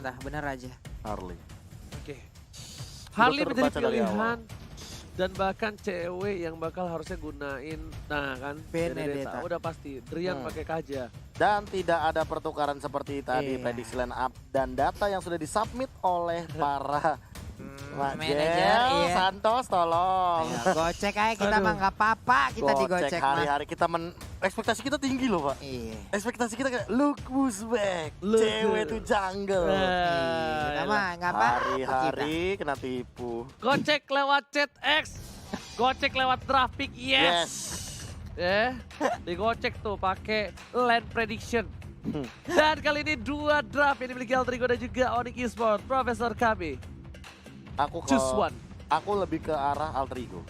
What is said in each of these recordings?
ternyata, benar aja. Harley. Oke. Harley menjadi terbaca dari pilihan dan bahkan cewek yang bakal harusnya gunain, nah kan, Benedetta. Udah pasti, Drian pakai Kaja. Dan tidak ada pertukaran seperti tadi, Iya. prediksi line up dan data yang sudah disubmit oleh para manajer, iya. Santos tolong. Ayo, gocek aja kita Aduh. mah nggak apa-apa, kita digocek mah. hari-hari kita ekspektasi kita tinggi loh Pak. Iya. Ekspektasi kita kayak look who's back, Look cewek good. tuh jungle. Kita mah nggak apa-apa kita. Hari-hari kena tipu. Gocek lewat chat X, gocek lewat draft pick, yes. Digocek tuh pakai land prediction. Dan kali ini 2 draft yang dimiliki Alter Ego dan juga Onyx Esports, Profesor KB. Choose one. Aku lebih ke arah alter ego.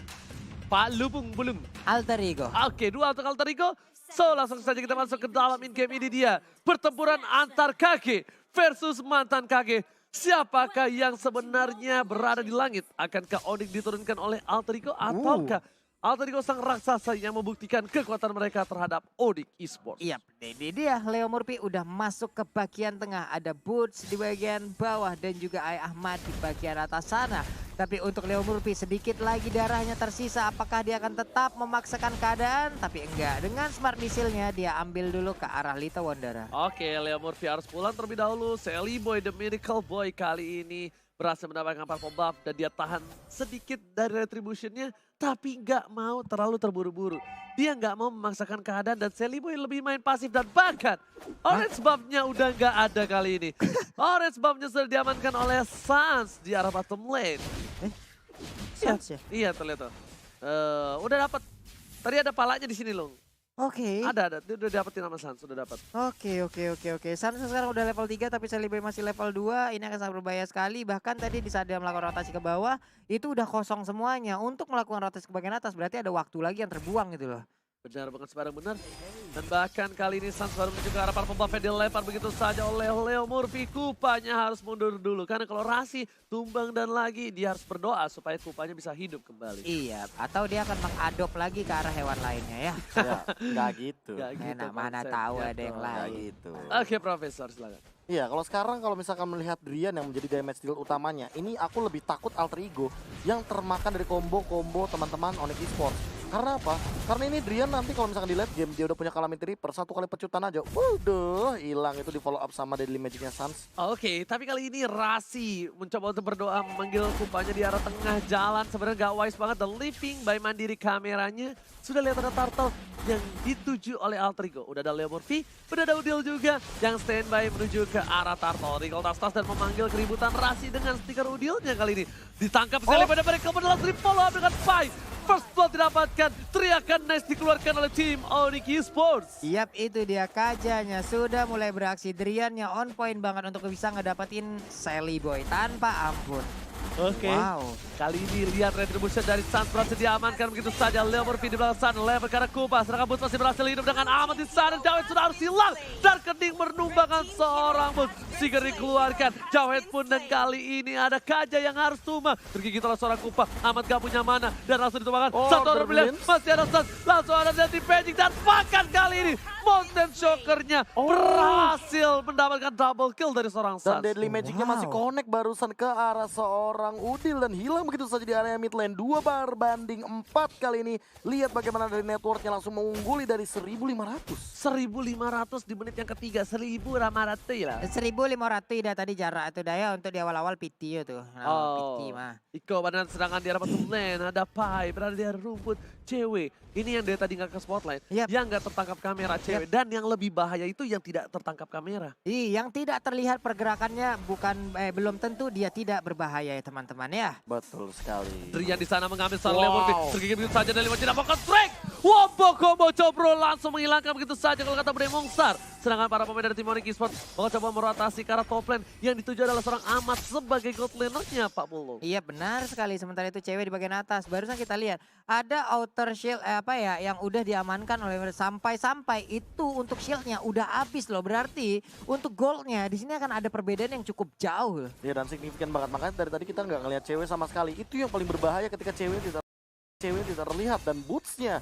Pak Lubung belum. Alter Ego. Oke, 2 untuk Alter Ego. So, langsung saja kita masuk ke dalam in-game ini dia. Pertempuran antar KG versus mantan KG. Siapakah yang sebenarnya berada di langit? Akankah Onyx diturunkan oleh Alter Ego ataukah Alter Ego sang raksasa yang membuktikan kekuatan mereka terhadap Onyx Esports? Iya, ini dia Leo Murphy udah masuk ke bagian tengah. Ada Boots di bagian bawah dan juga Ai Ahmad di bagian atas sana. Tapi untuk Leo Murphy sedikit lagi darahnya tersisa. Apakah dia akan tetap memaksakan keadaan? Tapi enggak. Dengan smart missile-nya dia ambil dulu ke arah Lita Wondara. Oke, Leo Murphy harus pulang terlebih dahulu. Sally Boy, The Miracle Boy kali ini berhasil mendapatkan purple buff dan dia tahan sedikit dari retribution-nya, tapi nggak mau terlalu terburu-buru. Dia nggak mau memaksakan keadaan dan Sally Boy lebih main pasif dan bahkan orange buff-nya udah nggak ada kali ini. Orange buff-nya sudah diamankan oleh Sans di arah bottom lane. Sans ya? Iya terlihat tuh. Udah dapat. Tadi ada palanya di sini loh. Oke. Ada. Dia udah dapetin nama Sans, sudah dapat. Oke. Sans sekarang udah level 3 tapi Celebi masih level 2. Ini akan sangat berbahaya sekali. Bahkan tadi di saat dia melakukan rotasi ke bawah, itu udah kosong semuanya. Untuk melakukan rotasi ke bagian atas berarti ada waktu lagi yang terbuang gitu loh. Benar banget, sebarang benar. Dan bahkan kali ini Sans baru menuju ke arah para pembuff yang dilempar begitu saja oleh Leo Murphy. Kupanya harus mundur dulu. Karena kalau Rasi tumbang dan lagi dia harus berdoa supaya kupanya bisa hidup kembali. Iya, atau dia akan mengadop lagi ke arah hewan lainnya ya. Ya, nggak gitu. Nggak gitu Mana konsepnya tahu ada yang tuh. Nggak lain. gitu. Oke Profesor, silakan. Iya, kalau sekarang kalau misalkan melihat Drian yang menjadi damage deal utamanya, ini aku lebih takut alter ego yang termakan dari combo-combo teman-teman Onyx Esports. Karena apa? Karena ini Drian nanti kalau misalkan di late game dia udah punya Calamity Reaper, 1 kali pecutan aja, waduh, hilang itu di follow up sama Deadly Magic-nya Sans. Oke, tapi kali ini Rasi mencoba untuk berdoa memanggil kupanya di arah tengah jalan. Sebenarnya gak wise banget. The Living by Mandiri kameranya. Sudah lihat ada Turtle yang dituju oleh Alter Ego. Udah ada Leo Murphy, udah ada Udil juga yang standby menuju ke arah Turtle. Recall tas dan memanggil keributan Rasi dengan stiker Udilnya kali ini. Ditangkap sekali pada mereka adalah follow up dengan fight. First blood didapatkan, teriakan nice dikeluarkan oleh tim Onyx Esports. Yap, itu dia Kajanya sudah mulai beraksi. Driannya on point banget untuk bisa ngedapetin Sally Boy tanpa ampun. Oke, Wow. kali ini lihat retribution dari Sans berhasil diamankan begitu saja. Leo Murphy di belakang sana, level ke arah Kupa. Sedangkan Boots masih berhasil hidup dengan aman di sana. Jawet sudah harus hilang. Dan kening menumbangkan seorang Boots. Sigar dikeluarkan, Jawet pun dan kali ini ada Kaja yang harus tumbang. Tergigit oleh seorang Kupa, amat gak punya mana. Dan langsung ditumbangkan, satu orang brilliant. Masih ada Sans, langsung ada Deadly Magic. Dan bahkan kali ini Mountain Shocker-nya berhasil mendapatkan double kill dari seorang Dan Sans. Deadly Magic-nya masih connect barusan ke arah seorang Udil dan hilang begitu saja di area mid lane. 2 berbanding 4 kali ini. Lihat bagaimana dari networknya langsung mengungguli dari 1.500. 1.500 di menit yang ketiga, 1.500 lah. 1.500 dah tadi jarak itu daya untuk di awal-awal PT itu. PT mah. Iko badan serangan di arah bottom lane, ada Pai berada di arah rumput cewek. Ini yang dari tadi nggak ke spotlight, Yap. yang nggak tertangkap kamera cewek. Dan yang lebih bahaya itu yang tidak tertangkap kamera. Yang tidak terlihat pergerakannya belum tentu dia tidak berbahaya ya teman-teman ya. Betul sekali. Drian di sana mengambil seorang Leo Murphy, tergigit begitu saja dari Wajib dapatkan strike. Wombo combo Cobro langsung menghilangkan begitu saja kalau kata Bre Mongsar. Sedangkan para pemain dari tim Onyx Esports mau coba merotasi ke arah top lane yang dituju adalah seorang Amat sebagai god laner-nya Pak Pulung. Iya benar sekali, sementara itu cewek di bagian atas. Barusan kita lihat ada outer shield yang udah diamankan oleh sampai itu untuk shieldnya udah habis loh. Berarti untuk goldnya di sini akan ada perbedaan yang cukup jauh. Iya dan signifikan banget. Makanya dari tadi kita nggak ngelihat cewek sama sekali. Itu yang paling berbahaya ketika cewek tidak terlihat dan bootsnya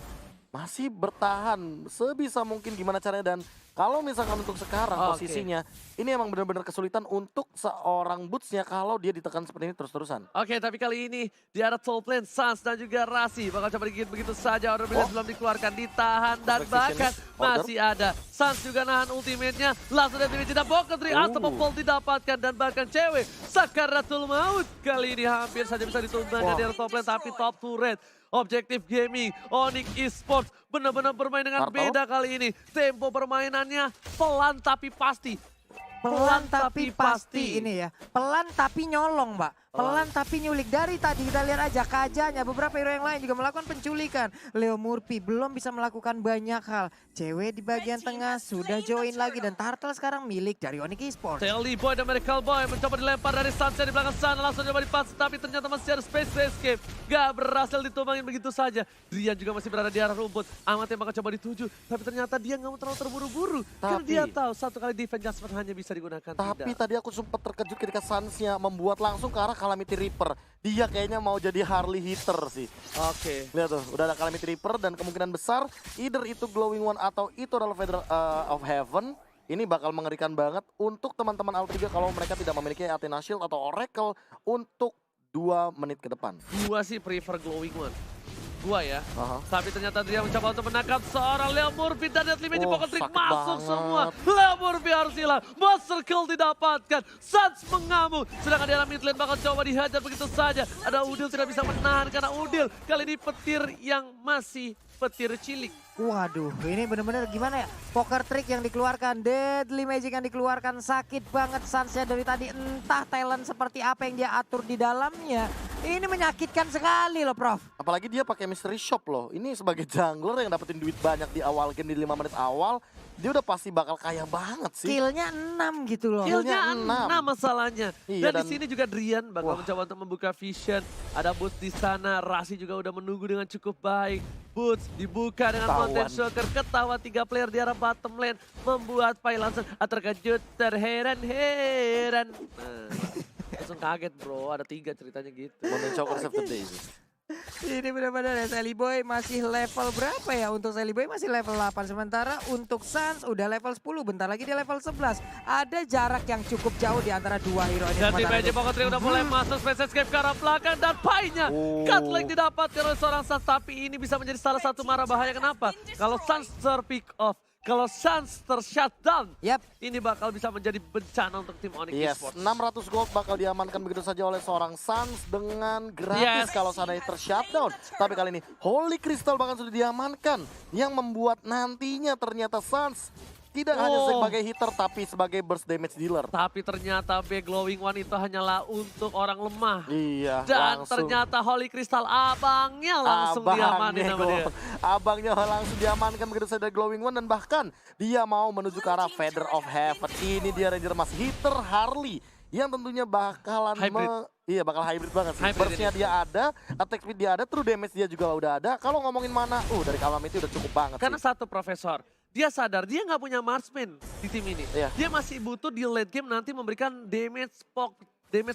masih bertahan sebisa mungkin gimana caranya dan Kalau misalkan untuk sekarang Oke. posisinya, ini emang benar-benar kesulitan untuk seorang Boots-nya kalau dia ditekan seperti ini terus-terusan. Oke, tapi kali ini di arah top lane, Sans dan juga Rasi bakal coba digigit begitu saja. Order Blitz belum dikeluarkan, ditahan dan bahkan masih ada. Sans juga nahan ultimate-nya, langsung dari damage tidak Broken Tree, Unstoppable didapatkan dan bahkan cewek Sakaratul Maut kali ini hampir saja bisa ditumbangkan di arah top lane, tapi top turret. Objektif Gaming, Onyx Esports benar-benar bermain dengan beda kali ini. Tempo permainannya pelan tapi pasti. Pelan tapi pasti ini ya. Pelan tapi nyolong, Mbak. Pelan tapi nyulik. Dari tadi kita lihat aja Kajanya, beberapa hero yang lain juga melakukan penculikan. Leo Murphy belum bisa melakukan banyak hal. Cewek di bagian tengah sudah join lagi dan Turtle sekarang milik dari Onyx Esports. Telly Boy dan Miracle Boy mencoba dilempar dari Sunset di belakang sana, langsung coba dipas, tapi ternyata masih ada space escape. Gak berhasil ditumbangin begitu saja. Drian juga masih berada di arah rumput. Amat yang bakal coba dituju, tapi ternyata dia nggak mau terlalu terburu-buru. Karena dia tahu satu kali defense Jasper hanya bisa digunakan. Tapi tadi aku sempat terkejut ketika Suns-nya membuat langsung ke arah Calamity Reaper. Dia kayaknya mau jadi Harley hitter sih. Oke. Lihat tuh, udah ada Calamity Reaper dan kemungkinan besar either itu Glowing One atau itu adalah Feather of Heaven. Ini bakal mengerikan banget untuk teman-teman Altriga kalau mereka tidak memiliki Athena Shield atau Oracle untuk 2 menit ke depan. Gua sih prefer Glowing One. Gua ya. Tapi ternyata dia mencoba untuk menangkap seorang Leo Murphy dan Deadly Magic Pocket Trick masuk semua. Leo Murphy harus hilang. Master Kill didapatkan. Suns mengamuk. Sedangkan di arah mid lane bakal coba dihajar begitu saja. Ada Udil tidak bisa menahan karena Udil kali ini petir yang masih petir cilik. Waduh, ini bener-bener gimana ya? Poker trick yang dikeluarkan, Deadly Magic yang dikeluarkan, sakit banget Suns-nya dari tadi. Entah talent seperti apa yang dia atur di dalamnya. Ini menyakitkan sekali loh, Prof. Apalagi dia pakai mystery shop loh. Ini sebagai jungler yang dapetin duit banyak di awal game di 5 menit awal, dia udah pasti bakal kaya banget sih. Killnya 6 gitu loh. Killnya Killnya 6 masalahnya. Iya, Dan di sini juga Drian bakal mencoba untuk membuka vision. Ada Boots di sana, Rasi juga udah menunggu dengan cukup baik. Boots dibuka dengan Mountain Shocker, ketawa 3 player di arah bottom lane. Membuat Pai langsung terkejut, terheran-heran. Langsung kaget bro, ada 3 ceritanya gitu. Mountain Shocker save the day. Ini benar-benar ya, Sally Boy masih level berapa ya? Untuk Sally Boy masih level 8. Sementara untuk Suns udah level 10. Bentar lagi dia level 11. Ada jarak yang cukup jauh di antara 2 hero ini. Dan tim Magic Pocket Trick udah mulai masuk Space Escape ke arah belakang. Dan Pai-nya Cutlass didapatkan oleh seorang Suns. Tapi ini bisa menjadi salah satu mara bahaya. Kenapa? Kalau Suns terpick off, kalau Suns ter-shutdown, ini bakal bisa menjadi bencana untuk tim Onyx Esports. 600 gold bakal diamankan begitu saja oleh seorang Suns dengan gratis kalau seandainya ter-shutdown. Tapi kali ini Holy Crystal bahkan sudah diamankan, yang membuat nantinya ternyata Suns tidak hanya sebagai hitter tapi sebagai burst damage dealer. Tapi ternyata Glowing One itu hanyalah untuk orang lemah. Iya, Dan ternyata Holy Crystal abangnya langsung diamanin sama dia. Abangnya langsung diamankan begitu saja dari Glowing One dan bahkan dia mau menuju ke arah Feather of Heaven. Ini dia Ranger Mas hitter Harley yang tentunya bakalan bakal hybrid banget sih. Burst-nya dia ada, attack speed dia ada, true damage dia juga udah ada. Kalau ngomongin mana, dari Calamity udah cukup banget Karena sih. satu profesor, dia sadar dia nggak punya marksman di tim ini. Dia masih butuh di late game nanti memberikan damage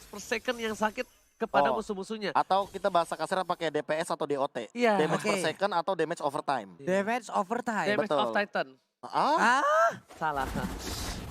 per second yang sakit kepada musuh-musuhnya. Atau kita bahasa kasarnya pakai DPS atau DOT. Damage per second atau damage overtime. Damage overtime. Damage of Titan. Salah.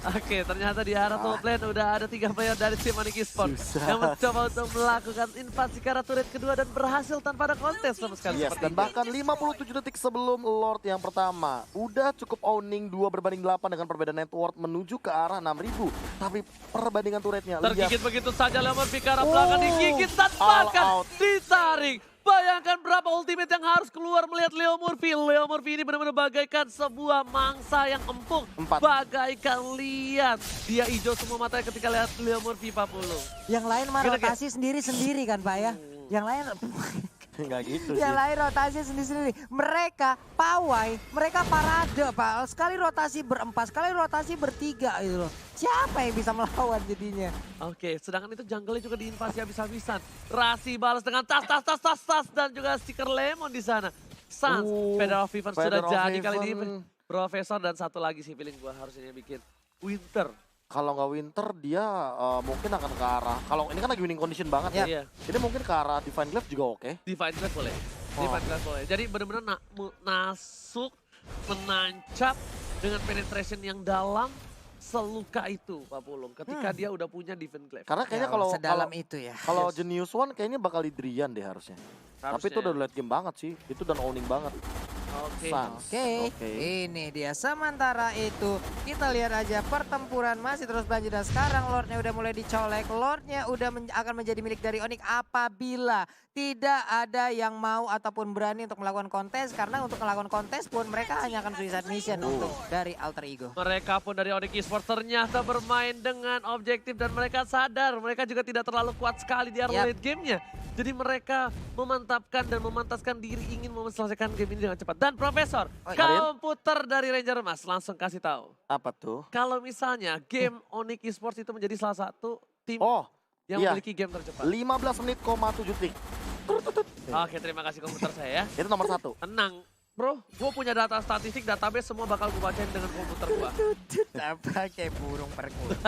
Oke, ternyata di arah top lane udah ada 3 player dari tim Onyx Esports yang mencoba untuk melakukan invasi ke arah turret kedua dan berhasil tanpa ada kontes sama sekali. Dan bahkan 57 detik sebelum Lord yang pertama udah cukup owning 2/8 dengan perbedaan net worth menuju ke arah 6.000. Tapi perbandingan turretnya tergigit begitu saja, Leo Murphy ke arah belakang digigit dan bahkan ditarik. Bayangkan berapa ultimate yang harus keluar melihat Leo Murphy. Leo Murphy ini benar-benar bagaikan sebuah mangsa yang empuk. Bagaikan lihat. Dia hijau semua matanya ketika lihat Leo Murphy 40. Yang lain mah rotasi sendiri-sendiri kan Pak ya. Yang lain Enggak gitu sih. Yang lain rotasi sendiri-sendiri. Mereka pawai, mereka parade Pak. Sekali rotasi berempat, sekali rotasi bertiga gitu loh. Siapa yang bisa melawan jadinya? Oke, sedangkan itu jungle-nya juga diinvasi habis-habisan. Rasi balas dengan tas dan juga stiker lemon di sana. Suns, Feather of Heaven sudah jadi kali ini. Profesor dan satu lagi sih feeling gua harusnya bikin Winter. Kalau nggak Winter dia mungkin akan ke arah, kalau ini kan lagi winning condition banget ya. Jadi mungkin ke arah Divine Glaive juga oke. Divine Glaive boleh. Divine Glaive boleh. Jadi benar-benar masuk, menancap, dengan penetration yang dalam seluka itu Pak Pulung ketika dia udah punya defense glaive. Karena kayaknya Ya, kalau sedalam itu ya. kalau Genius One kayaknya bakal di Drian deh harusnya. Tapi itu udah late game banget sih. Itu dan owning banget. Oke. Sans. Oke, ini dia. Sementara itu kita lihat aja pertempuran masih terus berlanjut dan sekarang Lordnya udah mulai dicolek. Lordnya udah akan menjadi milik dari Onyx apabila tidak ada yang mau ataupun berani untuk melakukan kontes. Karena untuk melakukan kontes pun mereka hanya akan suicide mission untuk dari Alter Ego. Mereka pun dari Onyx Esports ternyata bermain dengan objektif dan mereka sadar mereka juga tidak terlalu kuat sekali di early late gamenya. Jadi mereka memantapkan dan memantaskan diri ingin menyelesaikan game ini dengan cepat. Dan Profesor, komputer dari Ranger Mas langsung kasih tahu. Apa tuh? Kalau misalnya game Onyx Esports itu menjadi salah satu tim yang iya. memiliki game tercepat. 15 menit,7 detik. Oke, terima kasih komputer saya ya. Itu nomor 1. Tenang, bro. Gue punya data statistik, database semua bakal gue bacain dengan komputer gue. Apa kayak burung perkutut.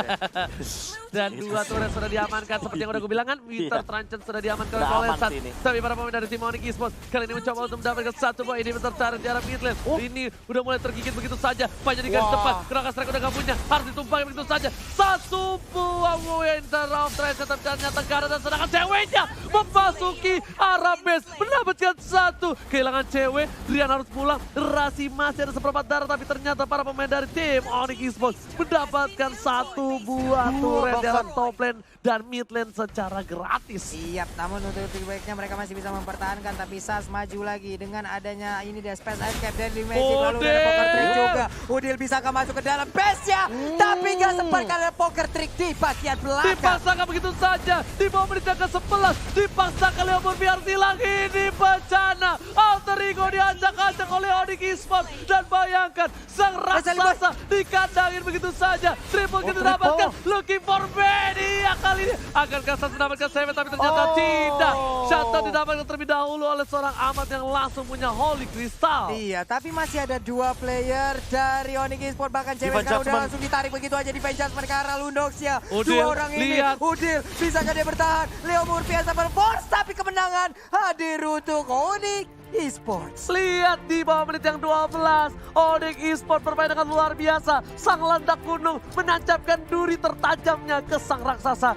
Dan 2 turret sudah diamankan seperti yang udah gue bilang kan. Winter Truncheon sudah diamankan oleh Udah aman Valensat. sih ini. Tapi para pemain dari tim Onyx Esports kali ini mencoba untuk mendapatkan satu poin inhibitor turret di arah mid lane. Ini udah mulai tergigit begitu saja. Banyak di garis depan. Krakas Strike udah gak punya. Harus ditumpahkan begitu saja. Satu buah Winter of Truncheon ternyata Gara dan sedangkan ceweknya memasuki arah base. Mendapatkan satu. Kehilangan cewek. Drian harus pulang. Rasi masih ada seperempat darah. Tapi ternyata para pemain dari tim Onyx Esports mendapatkan satu buah turret dalam top lane dan mid lane secara gratis. Siap, namun untuk baiknya mereka masih bisa mempertahankan. Tapi Sas maju lagi dengan adanya ini dia Space Escape dan Magic. Lalu ada Poker Trick juga. Udil bisakah masuk ke dalam base-nya? Tapi gak sempat karena ada Poker Trick di bagian belakang. Dipaksakan begitu saja. Di bawah menit ke-11. Dipaksakan Leo biar hilang. Ini bencana. Alter Ego diacak-acak oleh Onyx Esports. Dan bayangkan sang raksasa dikandangin begitu saja. Triple kill didapatkan. Looking for Benny. Kali ini akankah Sas mendapatkan save tapi ternyata tidak. Shutdown didapatkan terlebih dahulu oleh seorang Ahmad yang langsung punya Holy Crystal. Iya, tapi masih ada 2 player dari Onyx Esports. Bahkan cewek sekarang udah langsung ditarik begitu aja di Vengeance mereka arah Lundoxia. 2 orang ini, Udil bisakah dia bertahan? Leo Murphy yang sama force tapi kemenangan hadir untuk Onyx Esports. Lihat di bawah menit yang 12, Onyx Esports bermain dengan luar biasa. Sang landak gunung menancapkan duri tertajamnya ke sang raksasa.